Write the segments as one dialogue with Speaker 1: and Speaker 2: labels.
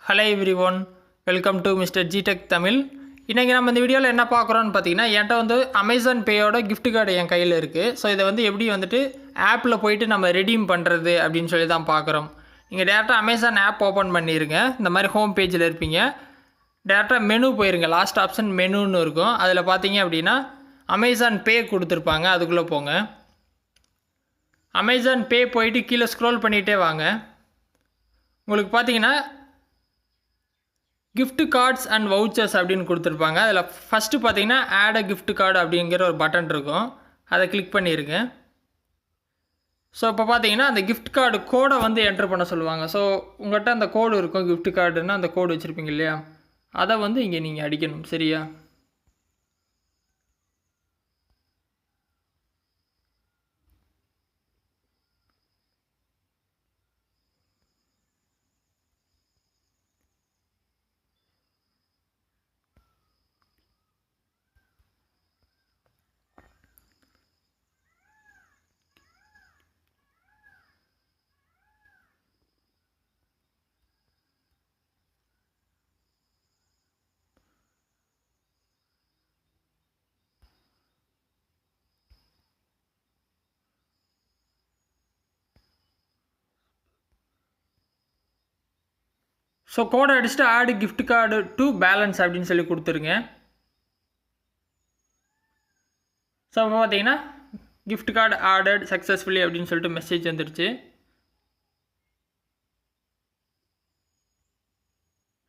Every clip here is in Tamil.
Speaker 1: Hello everyone, welcome to mister G tech Tamil. இன்றைக்கி நம்ம இந்த வீடியோவில் என்ன பார்க்குறோன்னு பார்த்தீங்கன்னா, என்கிட்ட வந்து அமேசான் பேயோட கிஃப்ட் கார்டு என் கையில் இருக்குது. ஸோ இதை வந்து எப்படி வந்துட்டு ஆப்பில் போயிட்டு நம்ம ரெடீம் பண்ணுறது அப்படின்னு சொல்லி தான் பார்க்குறோம். நீங்கள் டேரெக்டாக அமேசான் ஆப் ஓப்பன் பண்ணிடுங்க. இந்த மாதிரி ஹோம் பேஜில் இருப்பீங்க. டேரெக்டாக மெனு போயிருங்க. லாஸ்ட் ஆப்ஷன் மெனுன்னு இருக்கும். அதில் பார்த்தீங்க அப்படின்னா அமேசான் பே கொடுத்துருப்பாங்க. அதுக்குள்ளே போங்க. அமேசான் பே போயிட்டு கீழே ஸ்க்ரோல் பண்ணிகிட்டே வாங்க. உங்களுக்கு பார்த்தீங்கன்னா gift cards and vouchers அப்படின்னு கொடுத்துருப்பாங்க. அதில் ஃபஸ்ட்டு பார்த்தீங்கன்னா ஆட் அ gift card அப்படிங்கிற ஒரு பட்டன் இருக்கும். அதை கிளிக் பண்ணிடுங்க. ஸோ இப்போ பார்த்தீங்கன்னா அந்த gift card கோடை வந்து என்ட்ரு பண்ண சொல்லுவாங்க. ஸோ உங்கள்கிட்ட அந்த கோடு இருக்கும், gift cardன்னா அந்த கோடு வச்சுருப்பீங்க இல்லையா, அதை வந்து இங்கே நீங்கள் அடிக்கணும். சரியா? ஸோ கோடை அடிச்சுட்டு ஆடு gift card டு பேலன்ஸ் அப்படின்னு சொல்லி கொடுத்துருங்க. ஸோ இப்போ பார்த்தீங்கன்னா gift card ஆடட் சக்ஸஸ்ஃபுல்லி அப்படின்னு சொல்லிட்டு மெசேஜ் வந்துடுச்சு.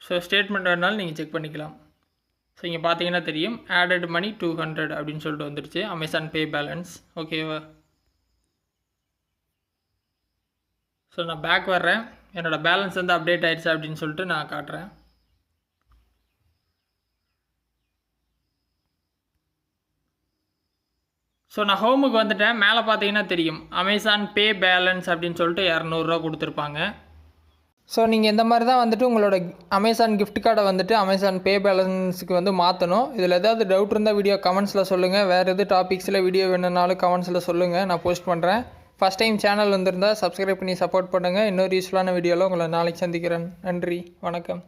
Speaker 1: ஸோ ஸ்டேட்மெண்ட் வேணாலும் நீங்கள் செக் பண்ணிக்கலாம். ஸோ இங்கே பார்த்தீங்கன்னா தெரியும், ஆடட் மணி 200 அப்படின்னு சொல்லிட்டு வந்துடுச்சு. அமேசான் பே பேலன்ஸ். ஓகேவா? ஸோ நான் பேக் வர்றேன். என்னோடய பேலன்ஸ் வந்து அப்டேட் ஆகிடுச்சு அப்படின்னு சொல்லிட்டு நான் காட்டுறேன். ஸோ நான் ஹோமுக்கு வந்துட்டேன். மேலே பார்த்தீங்கன்னா தெரியும் அமேசான் பே பேலன்ஸ் அப்படின்னு சொல்லிட்டு 200 கொடுத்துருப்பாங்க. ஸோ நீங்கள் இந்த மாதிரி தான் வந்துட்டு உங்களோட அமேசான் கிஃப்ட் கார்டை வந்துட்டு அமேசான் பே பேலன்ஸுக்கு வந்து மாற்றணும். இதில் ஏதாவது டவுட் இருந்தால் வீடியோ கமெண்ட்ஸில் சொல்லுங்கள். வேறு எது டாபிக்ஸில் வீடியோ வேணும்னாலும் கமெண்ட்ஸில் சொல்லுங்கள், நான் போஸ்ட் பண்ணுறேன். ஃபஸ்ட் டைம் சேனல் வந்திருந்தால் சப்ஸ்கிரைப் பண்ணி சப்போர்ட் பண்ணுங்கள். இன்னொரு யூஸ்ஃபுல்லான வீடியோவில் உங்களை நாளைக்கு சந்திக்கிறேன். நன்றி, வணக்கம்.